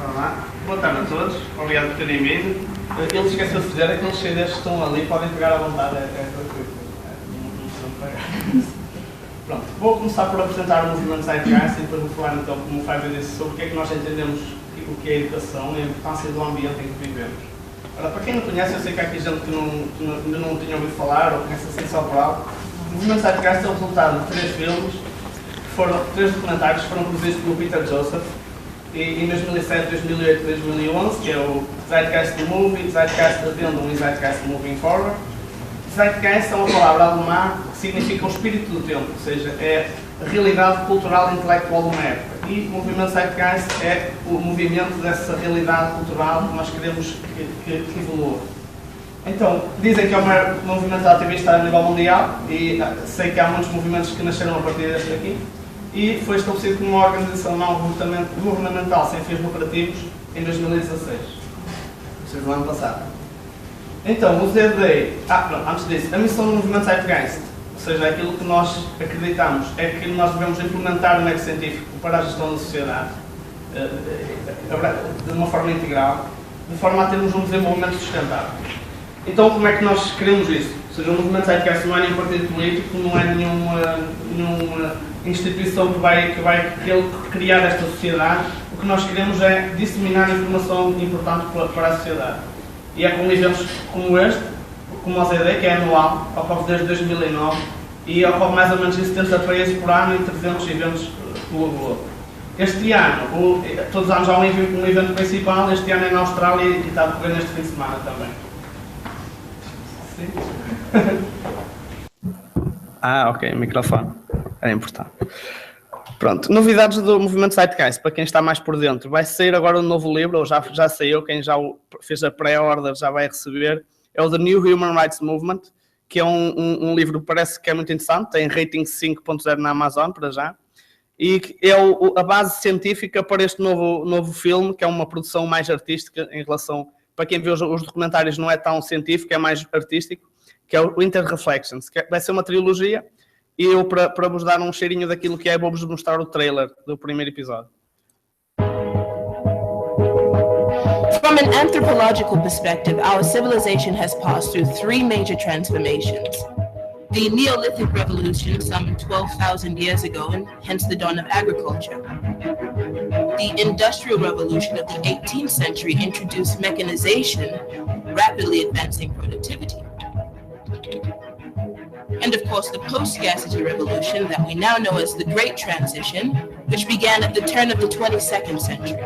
Olá, boa tarde a todos, obrigado por terem vindo. Ele esqueceu de dizer, aqueles CDs que estão ali podem pegar à vontade, é gratuito. Não precisam pagar. Pronto, vou começar por apresentar o movimento Zeitgeist e depois vou falar então, como o Fábio disse, sobre o que é que nós entendemos o que é a educação e a importância do ambiente em que vivemos. Ora, para quem não conhece, eu sei que há aqui gente que ainda não tinha ouvido falar ou conhece assim só por algo. O movimento Zeitgeist é o resultado de 3 filmes, três documentários que foram produzidos pelo Peter Joseph em 2007, 2008 e 2011, que é o Zeitgeist the Movie, Zeitgeist Addendum e Zeitgeist Moving Forward. Zeitgeist é uma palavra alemã que significa o espírito do tempo, ou seja, é a realidade cultural e intelectual de uma época. E o movimento Zeitgeist é o movimento dessa realidade cultural que nós queremos que evolua. Então, dizem que é o maior movimento ativista a nível mundial e sei que há muitos movimentos que nasceram a partir deste aqui. E foi estabelecido como uma organização não governamental sem fins lucrativos em 2016, ou seja, no ano passado. Então, o ZDA, antes disso, a missão do movimento Zeitgeist, ou seja, aquilo que nós acreditamos é que nós devemos implementar o método científico para a gestão da sociedade de uma forma integral, de forma a termos um desenvolvimento sustentável. Então, como é que nós queremos isso? Ou seja, o movimento Zeitgeist não é nenhum partido político, não é nenhuma instituição que vai criar esta sociedade. O que nós queremos é disseminar informação importante para a sociedade. E é com eventos como este, como o ZD, que é anual, ocorre desde 2009, e ocorre mais ou menos em 70 países por ano e 300 eventos pelo globo. Este ano, todos os anos há um evento principal, este ano é na Austrália e está a decorrer neste fim de semana também. Sim? Ok, microfone. É importante. Pronto, novidades do movimento Zeitgeist, para quem está mais por dentro. Vai sair agora um novo livro, ou já saiu, quem já fez a pré-order já vai receber. É o The New Human Rights Movement, que é um livro que parece que é muito interessante, tem rating 5.0 na Amazon, para já. E é a base científica para este novo filme, que é uma produção mais artística em relação... Para quem vê os documentários não é tão científico, é mais artístico, que é o Inter-Reflections, que vai ser uma trilogia. E eu, para vos dar um cheirinho daquilo que é, vou-vos mostrar o trailer do primeiro episódio. From an anthropological perspective, our civilization has passed through 3 major transformations. The Neolithic Revolution, some 12,000 years ago, and hence the dawn of agriculture. The Industrial Revolution of the 18th century introduced mechanization, rapidly advancing productivity. And of course, the post-scarcity revolution that we now know as the Great Transition, which began at the turn of the 22nd century.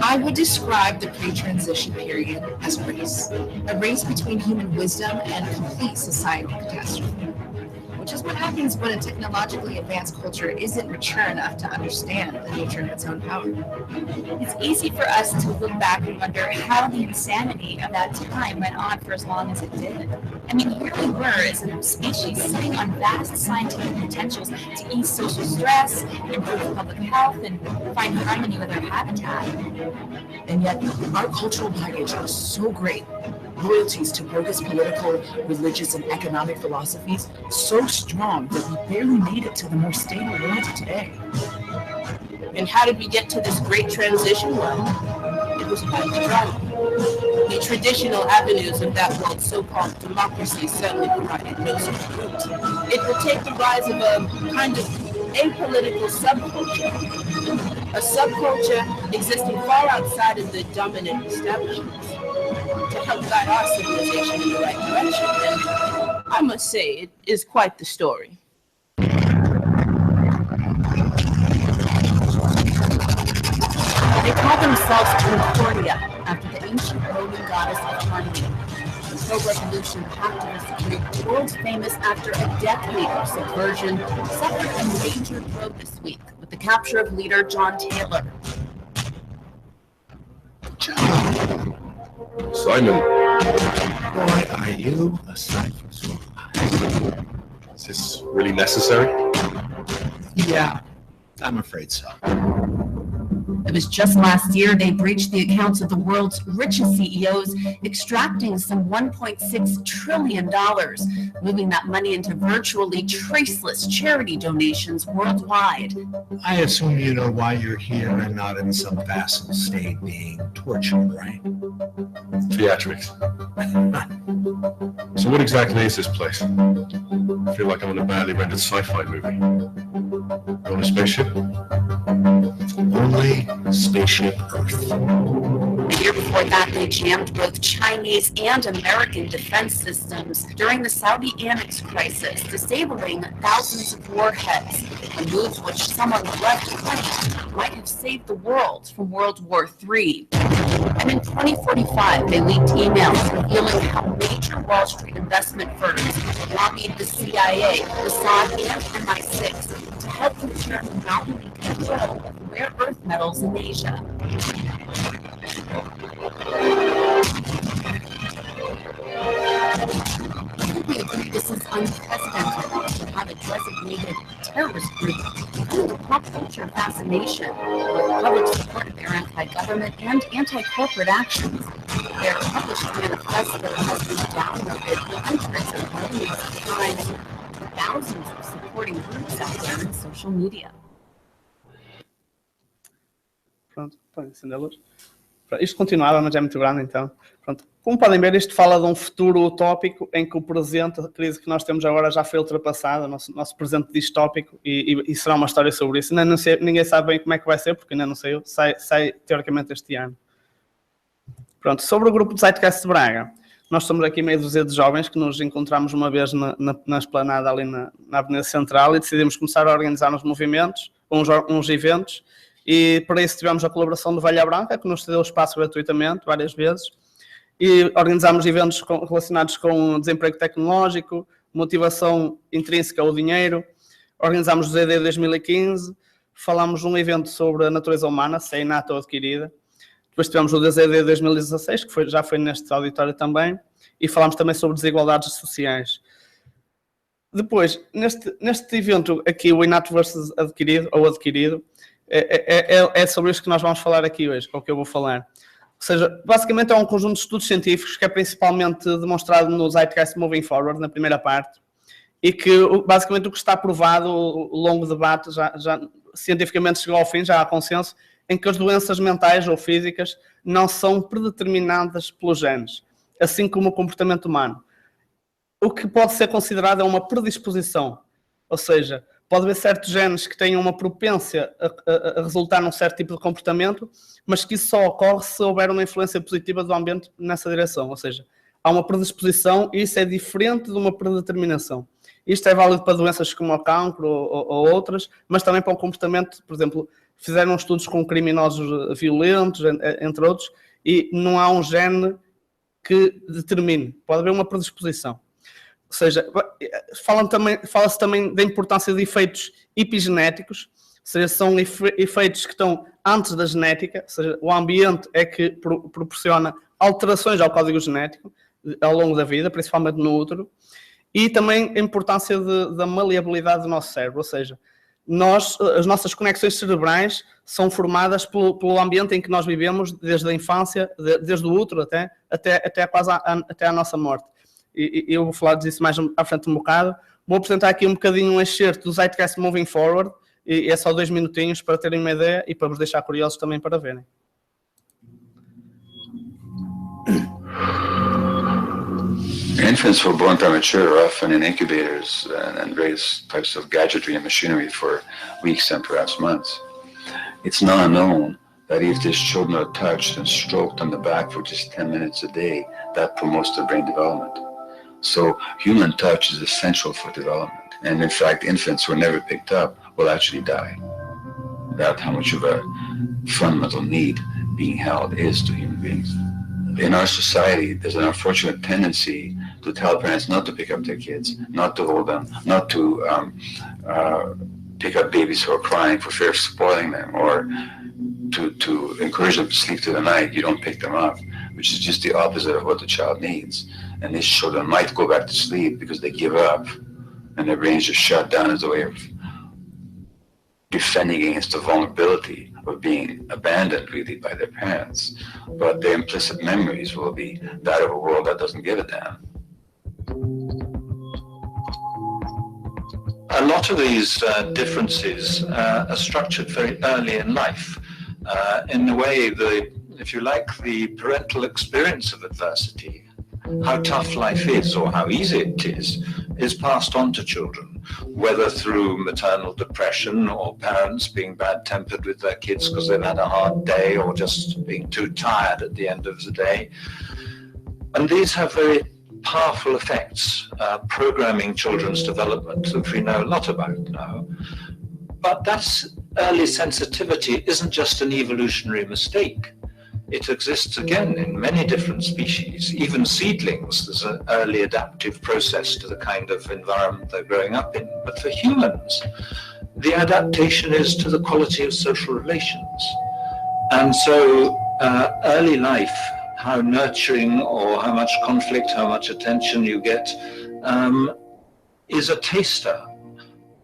I would describe the pre-transition period as a race between human wisdom and complete societal catastrophe, which is what happens when a technologically advanced culture isn't mature enough to understand the nature of its own power. It's easy for us to look back and wonder how the insanity of that time went on for as long as it did. I mean, here we were as a species sitting on vast scientific potentials to ease social stress, improve public health, and find harmony with our habitat. And yet, our cultural baggage is so great. Loyalties to bogus political, religious, and economic philosophies so strong that we barely made it to the more stable world today. And how did we get to this great transition? Well, it was by the drama. The traditional avenues of that world's so-called democracy certainly provided no such route. It will take the rise of a kind of apolitical subculture. A subculture existing far outside of the dominant establishments to help guide our civilization in the right direction. And I must say, it is quite the story. They call themselves Concordia, after the ancient Roman goddess of harmony. The pro-revolution activists create world famous after a decade of subversion, suffered a major blow this week with the capture of leader John Taylor. Simon, why are you aside from so much? Is this really necessary? Yeah, I'm afraid so. It was just last year they breached the accounts of the world's richest CEOs, extracting some $1.6 trillion, moving that money into virtually traceless charity donations worldwide. I assume you know why you're here and not in some vassal state being tortured, right? Theatrics. So what exactly is this place? I feel like I'm in a badly rendered sci-fi movie. You on a spaceship? Only Spaceship Earth. The year before that, they jammed both Chinese and American defense systems during the Saudi Annex crisis, disabling thousands of warheads, a move which some on the left claim might have saved the world from World War III. And in 2045, they leaked emails revealing how major Wall Street investment firms lobbied the CIA, Mossad, and MI6 to help ensure monopoly control of rare earth metals in Asia. We agree this is unprecedented to have a designated terrorist group under the pop culture fascination with public support of their anti-government and anti-corporate actions. Their published manifesto has been downloaded hundreds of millions of times to thousands of supporting groups out there in social media. Pronto, podem acender a luz. Isto continuava, mas é muito grande, então. Pronto. Como podem ver, isto fala de um futuro utópico em que o presente, a crise que nós temos agora já foi ultrapassada, nosso presente distópico, e será uma história sobre isso. Ainda não sei, ninguém sabe bem como é que vai ser, porque ainda não sei, sai teoricamente este ano. Pronto, sobre o grupo de Zeitgeist de Braga, nós somos aqui meio dúzia de jovens que nos encontramos uma vez na esplanada ali na Avenida Central e decidimos começar a organizar uns movimentos, uns eventos, e para isso tivemos a colaboração do Velha Branca, que nos cedeu o espaço gratuitamente várias vezes, e organizámos eventos relacionados com desemprego tecnológico, motivação intrínseca ao dinheiro, organizámos o ZD 2015, falámos de um evento sobre a natureza humana, se é inata ou adquirida, depois tivemos o DZD 2016, que já foi neste auditório também, e falámos também sobre desigualdades sociais. Depois, neste evento aqui, o inato versus adquirido, ou adquirido, é sobre isso que nós vamos falar aqui hoje, é o que eu vou falar. Ou seja, basicamente é um conjunto de estudos científicos que é principalmente demonstrado no Zeitgeist Moving Forward, na primeira parte, e que basicamente o que está provado, o longo debate já cientificamente chegou ao fim, já há consenso, em que as doenças mentais ou físicas não são predeterminadas pelos genes, assim como o comportamento humano. O que pode ser considerado é uma predisposição, ou seja, pode haver certos genes que têm uma propensão a resultar num certo tipo de comportamento, mas que isso só ocorre se houver uma influência positiva do ambiente nessa direção, ou seja, há uma predisposição e isso é diferente de uma predeterminação. Isto é válido para doenças como o cancro ou outras, mas também para o comportamento, por exemplo, fizeram estudos com criminosos violentos, entre outros, e não há um gene que determine, pode haver uma predisposição. Ou seja, fala-se também da importância de efeitos epigenéticos, ou seja, são efeitos que estão antes da genética, ou seja, o ambiente é que proporciona alterações ao código genético ao longo da vida, principalmente no útero, e também a importância da maleabilidade do nosso cérebro, ou seja, as nossas conexões cerebrais são formadas pelo ambiente em que nós vivemos desde a infância, desde o útero até quase até a nossa morte. E eu vou falar disso mais à frente um bocado. Vou apresentar aqui um bocadinho um excerto do Zeitgeist Moving Forward, e é só 2 minutinhos para terem uma ideia e para vos deixar curiosos também para verem. Infants were born premature, often in incubators and various types of gadgetry and machinery for weeks and perhaps months. It's now known that if these children are touched and stroked on the back for just 10 minutes a day, that promotes their brain development. So human touch is essential for development. And in fact, infants who are never picked up will actually die. That's how much of a fundamental need being held is to human beings. In our society, there's an unfortunate tendency to tell parents not to pick up their kids, not to hold them, not to pick up babies who are crying for fear of spoiling them, or to encourage them to sleep through the night. You don't pick them up, which is just the opposite of what the child needs. And these children might go back to sleep because they give up and their brains just shut down as a way of defending against the vulnerability of being abandoned really by their parents, but their implicit memories will be that of a world that doesn't give a damn. A lot of these differences are structured very early in life. In a way, if you like, the parental experience of adversity, how tough life is or how easy it is passed on to children, whether through maternal depression or parents being bad-tempered with their kids because they've had a hard day or just being too tired at the end of the day. And these have very powerful effects, programming children's development, that we know a lot about now. But that early sensitivity isn't just an evolutionary mistake. It exists again in many different species. Even seedlings, there's an early adaptive process to the kind of environment they're growing up in. But for humans, the adaptation is to the quality of social relations. And so early life, how nurturing or how much conflict, how much attention you get, is a taster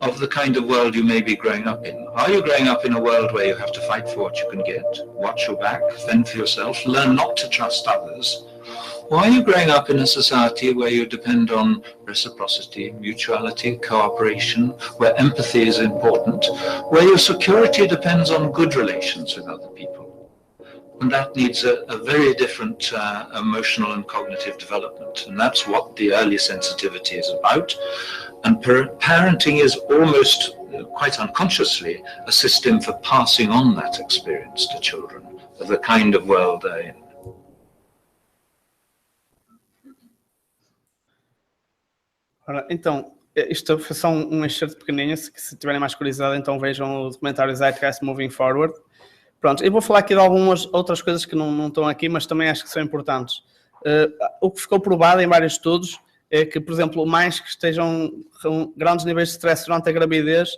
of the kind of world you may be growing up in. Are you growing up in a world where you have to fight for what you can get, watch your back, fend for yourself, learn not to trust others? Or are you growing up in a society where you depend on reciprocity, mutuality, cooperation, where empathy is important, where your security depends on good relations with other people? And that needs a very different emotional and cognitive development. And that's what the early sensitivity is about. And parenting is almost, quite unconsciously, a system for passing on that experience to children, of the kind of world they're in. Ora, então, isto foi só um excerto pequenino, se tiverem mais curiosidade, então vejam o documentário Zeitgeist Moving Forward. Pronto, eu vou falar aqui de algumas outras coisas que não estão aqui, mas também acho que são importantes. O que ficou provado em vários estudos é que, por exemplo, mães que estejam com grandes níveis de stress durante a gravidez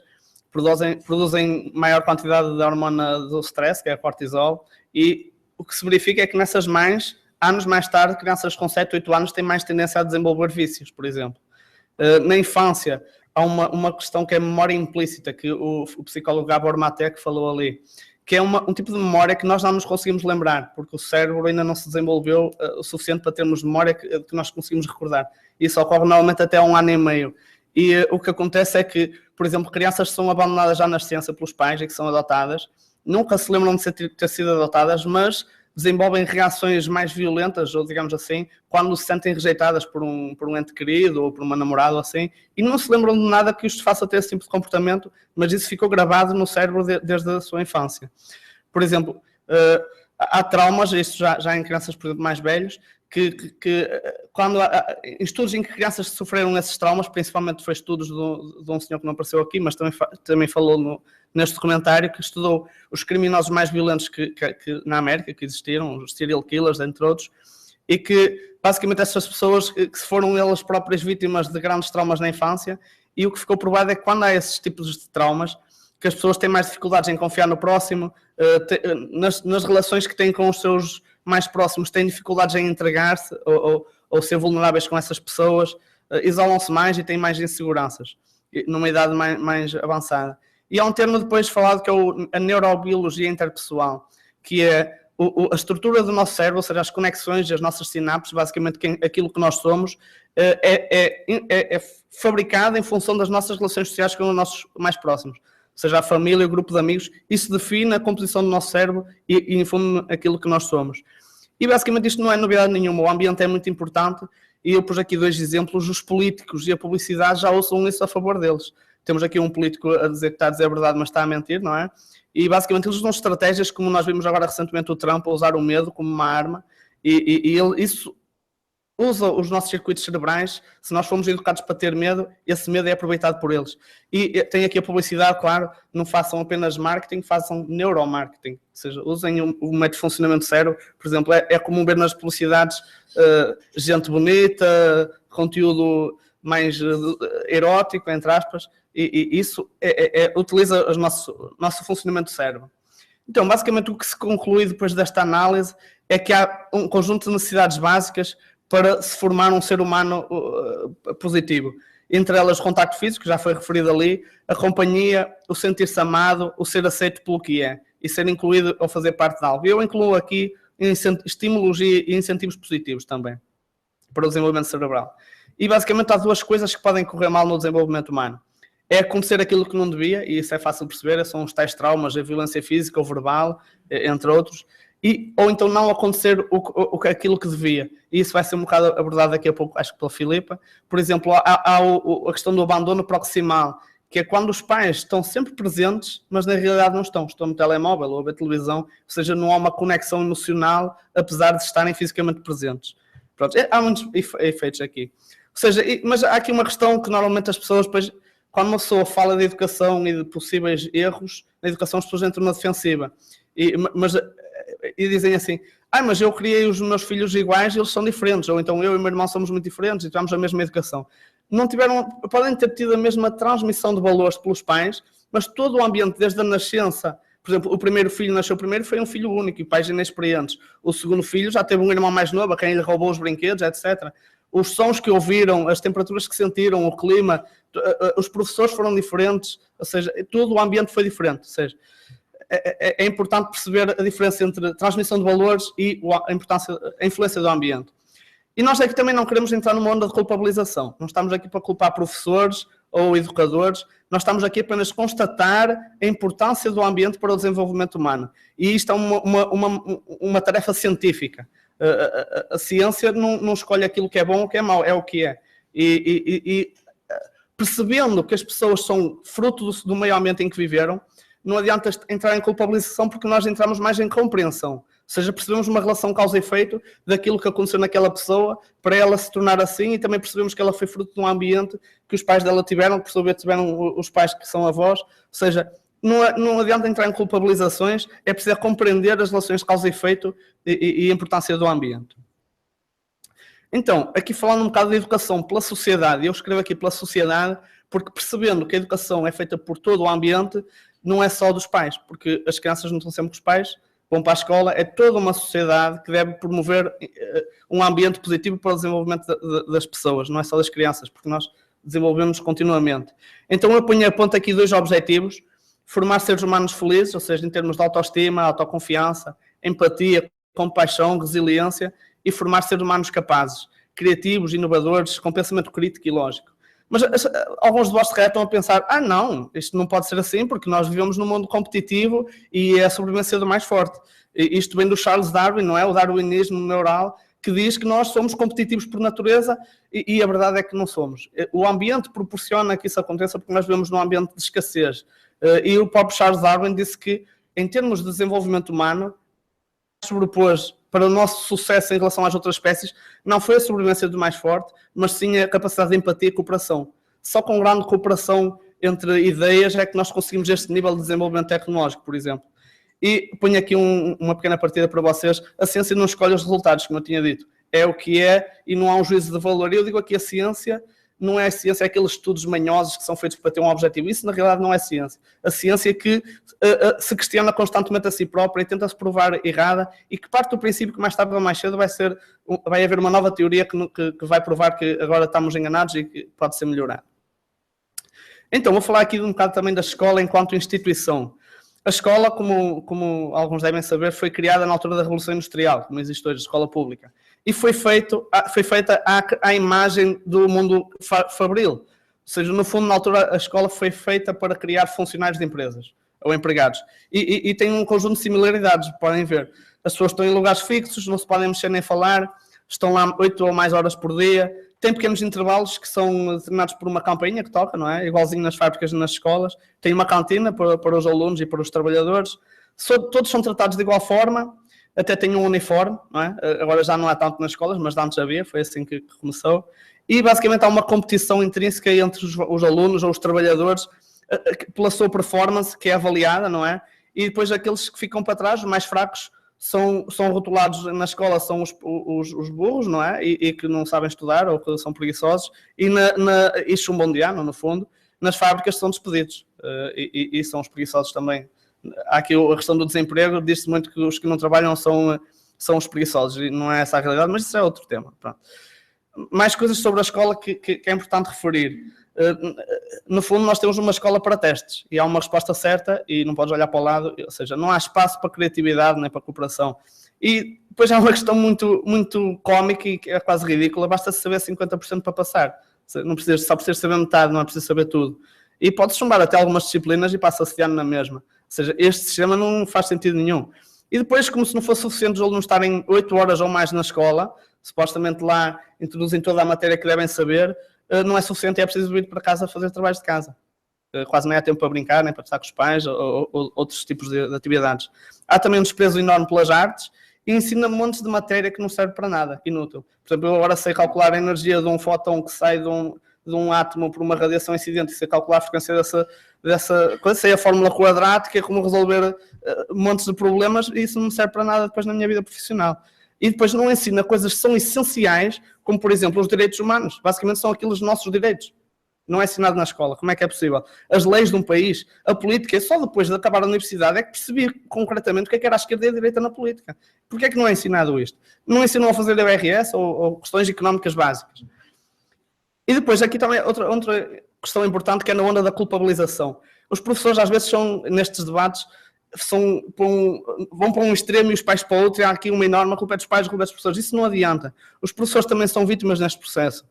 produzem maior quantidade de hormona do stress, que é a cortisol, e o que se verifica é que nessas mães, anos mais tarde, crianças com 7, 8 anos têm mais tendência a desenvolver vícios, por exemplo. Na infância, há uma questão que é a memória implícita, que o psicólogo Gabor Maté falou ali, que é um tipo de memória que nós não nos conseguimos lembrar, porque o cérebro ainda não se desenvolveu o suficiente para termos memória que nós conseguimos recordar. Isso ocorre normalmente até 1 ano e meio. E o que acontece é que, por exemplo, crianças que são abandonadas já na nascença pelos pais e que são adotadas, nunca se lembram de ter sido adotadas, mas desenvolvem reações mais violentas, ou digamos assim, quando se sentem rejeitadas por um ente querido ou por uma namorada ou assim, e não se lembram de nada que os faça ter esse tipo de comportamento, mas isso ficou gravado no cérebro desde a sua infância. Por exemplo, há traumas, isto já em crianças, por exemplo, mais velhos, que quando em estudos em que crianças sofreram esses traumas, principalmente foi estudos de um senhor que não apareceu aqui, mas também falou neste documentário, que estudou os criminosos mais violentos que na América que existiram, os serial killers, entre outros, e que basicamente essas pessoas que foram elas próprias vítimas de grandes traumas na infância, e o que ficou provado é que quando há esses tipos de traumas, que as pessoas têm mais dificuldades em confiar no próximo, nas relações que têm com os seus mais próximos, têm dificuldades em entregar-se ou ser vulneráveis com essas pessoas, isolam-se mais e têm mais inseguranças, numa idade mais avançada. E há um termo depois falado que é a neurobiologia interpessoal, que é a estrutura do nosso cérebro, ou seja, as conexões e as nossas sinapses, basicamente aquilo que nós somos, é fabricado em função das nossas relações sociais com os nossos mais próximos. Ou seja, a família, o grupo de amigos, isso define a composição do nosso cérebro e em fundo, aquilo que nós somos. E basicamente isto não é novidade nenhuma, o ambiente é muito importante e eu pus aqui 2 exemplos, os políticos e a publicidade já usam isso a favor deles. Temos aqui um político a dizer que está a dizer a verdade, mas está a mentir, não é? E basicamente eles usam estratégias como nós vimos agora recentemente o Trump a usar o medo como uma arma e isso usa os nossos circuitos cerebrais. Se nós formos educados para ter medo, esse medo é aproveitado por eles. E tem aqui a publicidade, claro, não façam apenas marketing, façam neuromarketing. Ou seja, usem o método de funcionamento do cérebro. Por exemplo, é comum ver nas publicidades gente bonita, conteúdo mais erótico, entre aspas, e isso utiliza o nosso funcionamento do cérebro. Então, basicamente, o que se conclui depois desta análise é que há um conjunto de necessidades básicas para se formar um ser humano positivo. entre elas o contacto físico, que já foi referido ali, a companhia, o sentir-se amado, o ser aceito pelo que é e ser incluído ou fazer parte de algo. Eu incluo aqui estímulos e incentivos positivos também para o desenvolvimento cerebral. E basicamente há duas coisas que podem correr mal no desenvolvimento humano. É acontecer aquilo que não devia, e isso é fácil de perceber, são os tais traumas, a violência física ou verbal, entre outros, ou então não acontecer aquilo que devia. E isso vai ser um bocado abordado daqui a pouco, acho que pela Filipa. Por exemplo, há a questão do abandono proximal, que é quando os pais estão sempre presentes, mas na realidade não estão no telemóvel ou a ver televisão, ou seja, não há uma conexão emocional, apesar de estarem fisicamente presentes. Pronto, há muitos efeitos aqui. Ou seja, mas há aqui uma questão que normalmente as pessoas, depois, quando uma pessoa fala de educação e de possíveis erros na educação, as pessoas entram na defensiva. E dizem assim, mas eu criei os meus filhos iguais e eles são diferentes, ou então eu e o meu irmão somos muito diferentes e tivemos a mesma educação. Podem ter tido a mesma transmissão de valores pelos pais, mas todo o ambiente, desde a nascença, por exemplo, o primeiro filho nasceu primeiro, foi um filho único e pais inexperientes. O segundo filho já teve um irmão mais novo, a quem lhe roubou os brinquedos, etc. Os sons que ouviram, as temperaturas que sentiram, o clima, os professores foram diferentes, ou seja, todo o ambiente foi diferente. Ou seja, é importante perceber a diferença entre transmissão de valores e a influência do ambiente. E nós aqui também não queremos entrar numa onda de culpabilização. Não estamos aqui para culpar professores ou educadores. Nós estamos aqui apenas constatar a importância do ambiente para o desenvolvimento humano. E isto é uma tarefa científica. A ciência não escolhe aquilo que é bom ou que é mau, é o que é. E percebendo que as pessoas são fruto do meio ambiente em que viveram, não adianta entrar em culpabilização porque nós entramos mais em compreensão. Ou seja, percebemos uma relação causa e efeito daquilo que aconteceu naquela pessoa para ela se tornar assim e também percebemos que ela foi fruto de um ambiente que os pais dela tiveram, que por sua vez tiveram os pais que são avós. Ou seja, não adianta entrar em culpabilizações, é preciso compreender as relações de causa e efeito e a importância do ambiente. Então, aqui falando um bocado de educação pela sociedade, eu escrevo aqui pela sociedade porque percebendo que a educação é feita por todo o ambiente, não é só dos pais, porque as crianças não estão sempre com os pais, vão para a escola, é toda uma sociedade que deve promover um ambiente positivo para o desenvolvimento das pessoas, não é só das crianças, porque nós desenvolvemos continuamente. Então eu ponho a ponto aqui 2 objetivos: formar seres humanos felizes, ou seja, em termos de autoestima, autoconfiança, empatia, compaixão, resiliência, e formar seres humanos capazes, criativos, inovadores, com pensamento crítico e lógico. Mas alguns de vós se calhar estão a pensar, não, isto não pode ser assim, porque nós vivemos num mundo competitivo e é a sobrevivência do mais forte. Isto vem do Charles Darwin, não é? O darwinismo neural, que diz que nós somos competitivos por natureza e a verdade é que não somos. O ambiente proporciona que isso aconteça porque nós vivemos num ambiente de escassez. E o próprio Charles Darwin disse que, em termos de desenvolvimento humano, sobrepôs para o nosso sucesso em relação às outras espécies, não foi a sobrevivência do mais forte, mas sim a capacidade de empatia e cooperação. Só com grande cooperação entre ideias é que nós conseguimos este nível de desenvolvimento tecnológico, por exemplo. E ponho aqui uma pequena partida para vocês. A ciência não escolhe os resultados, como eu tinha dito. É o que é e não há um juízo de valor. Eu digo aqui a ciência não é a ciência, é aqueles estudos manhosos que são feitos para ter um objetivo. Isso, na realidade, não é ciência. A ciência é que se questiona constantemente a si própria e tenta se provar errada e que parte do princípio que mais tarde ou mais cedo vai haver uma nova teoria que vai provar que agora estamos enganados e que pode ser melhorada. Então, vou falar aqui um bocado também da escola enquanto instituição. A escola, como alguns devem saber, foi criada na altura da Revolução Industrial, como existe hoje, a escola pública. E foi feita à imagem do mundo fabril. Ou seja, no fundo, na altura, a escola foi feita para criar funcionários de empresas, ou empregados. E tem um conjunto de similaridades, podem ver. As pessoas estão em lugares fixos, não se podem mexer nem falar, estão lá 8 ou mais horas por dia, tem pequenos intervalos que são determinados por uma campainha que toca, não é? Igualzinho nas fábricas e nas escolas. Tem uma cantina para os alunos e para os trabalhadores. Todos são tratados de igual forma, até tem um uniforme, não é? Agora já não há tanto nas escolas, mas antes havia, foi assim que começou. E basicamente há uma competição intrínseca entre os alunos ou os trabalhadores pela sua performance, que é avaliada, não é? E depois aqueles que ficam para trás, os mais fracos, são rotulados na escola, são os burros, não é? E que não sabem estudar ou que são preguiçosos e chumbam de ano, no fundo. Nas fábricas são despedidos e são os preguiçosos também. Há aqui a questão do desemprego, diz-se muito que os que não trabalham são os preguiçosos e não é essa a realidade, mas isso é outro tema. Pronto. mais coisas sobre a escola que é importante referir. No fundo, nós temos uma escola para testes e há uma resposta certa e não podes olhar para o lado, ou seja, não há espaço para criatividade nem para cooperação. E depois há uma questão muito, muito cómica e que é quase ridícula, basta saber 50% para passar. Não precisas, só precisas saber metade, não é preciso saber tudo. E podes chumbar até algumas disciplinas e passa-se de ano na mesma. Ou seja, este sistema não faz sentido nenhum. E depois, como se não fosse suficiente os alunos estarem 8 horas ou mais na escola, supostamente lá introduzem toda a matéria que devem saber, não é suficiente e é preciso ir para casa fazer trabalhos de casa. Quase nem há tempo para brincar, nem para estar com os pais ou outros tipos de atividades. Há também um desprezo enorme pelas artes e ensina montes de matéria que não serve para nada, inútil. Por exemplo, eu agora sei calcular a energia de um fóton que sai de um átomo por uma radiação incidente e sei calcular a frequência dessa coisa, sei a fórmula quadrática, como resolver montes de problemas e isso não me serve para nada depois na minha vida profissional. E depois não ensina coisas que são essenciais, como por exemplo os direitos humanos. Basicamente são aqueles nossos direitos. Não é ensinado na escola. Como é que é possível? As leis de um país, a política, só depois de acabar a universidade é que percebi concretamente o que era a esquerda e a direita na política. Porquê é que não é ensinado isto? Não ensinam a fazer IRS ou questões económicas básicas. E depois aqui também outra questão importante que é na onda da culpabilização. Os professores às vezes são, nestes debates, vão para um extremo e os pais para o outro, e há aqui uma enorme culpa dos pais, culpa dos professores. Isso não adianta. Os professores também são vítimas neste processo.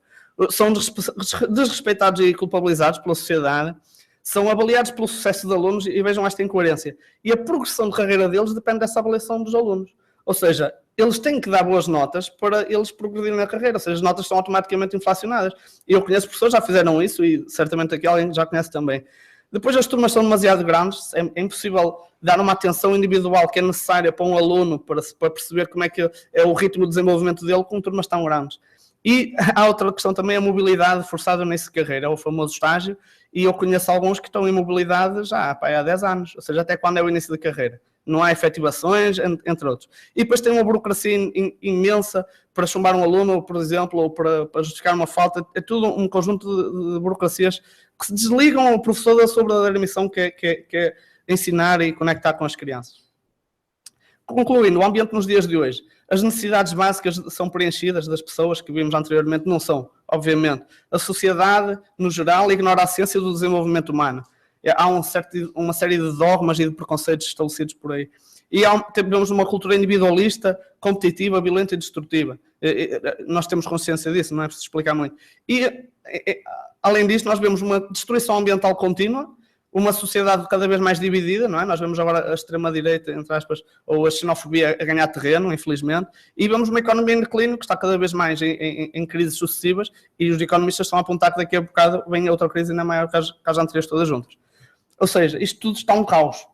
São desrespeitados e culpabilizados pela sociedade, são avaliados pelo sucesso de alunos e vejam esta incoerência. E a progressão de carreira deles depende dessa avaliação dos alunos. Ou seja, eles têm que dar boas notas para eles progredirem na carreira, ou seja, as notas são automaticamente inflacionadas. E eu conheço pessoas que já fizeram isso e certamente aqui alguém já conhece também. Depois as turmas são demasiado grandes, é impossível dar uma atenção individual que é necessária para um aluno para perceber como é que é o ritmo de desenvolvimento dele com turmas tão grandes. E há outra questão também, a mobilidade forçada nessa carreira, é o famoso estágio, e eu conheço alguns que estão em mobilidade já há 10 anos, ou seja, até quando é o início da carreira. Não há efetivações, entre outros. E depois tem uma burocracia imensa para chumbar um aluno, por exemplo, ou para justificar uma falta. É tudo um conjunto de burocracias que se desligam o professor da sua verdadeira missão, que é ensinar e conectar com as crianças. Concluindo, o ambiente nos dias de hoje. As necessidades básicas são preenchidas das pessoas que vimos anteriormente, não são, obviamente. A sociedade, no geral, ignora a ciência do desenvolvimento humano. Há uma série de dogmas e de preconceitos estabelecidos por aí. E temos uma cultura individualista, competitiva, violenta e destrutiva. Nós temos consciência disso, não é preciso explicar muito. E, além disso, nós vemos uma destruição ambiental contínua, uma sociedade cada vez mais dividida, não é? Nós vemos agora a extrema-direita, entre aspas, ou a xenofobia a ganhar terreno, infelizmente, e vemos uma economia em declínio que está cada vez mais em crises sucessivas e os economistas estão a apontar que daqui a bocado vem outra crise ainda maior que as anteriores todas juntas. Ou seja, isto tudo está um caos.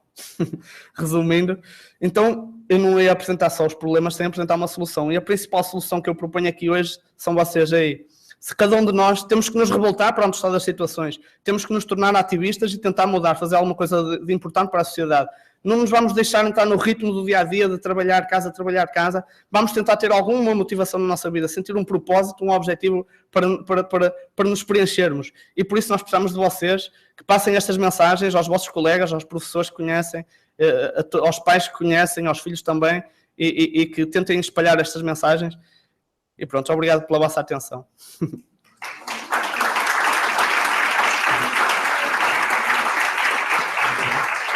Resumindo, então eu não ia apresentar só os problemas sem apresentar uma solução. E a principal solução que eu proponho aqui hoje são vocês aí. Se cada um de nós temos que nos revoltar perante o estado das situações, temos que nos tornar ativistas e tentar mudar, fazer alguma coisa de importante para a sociedade. Não nos vamos deixar entrar no ritmo do dia-a-dia de trabalhar casa. Vamos tentar ter alguma motivação na nossa vida, sentir um propósito, um objetivo para nos preenchermos. E por isso nós precisamos de vocês que passem estas mensagens aos vossos colegas, aos professores que conhecem, aos pais que conhecem, aos filhos também, e que tentem espalhar estas mensagens. E pronto, obrigado pela vossa atenção.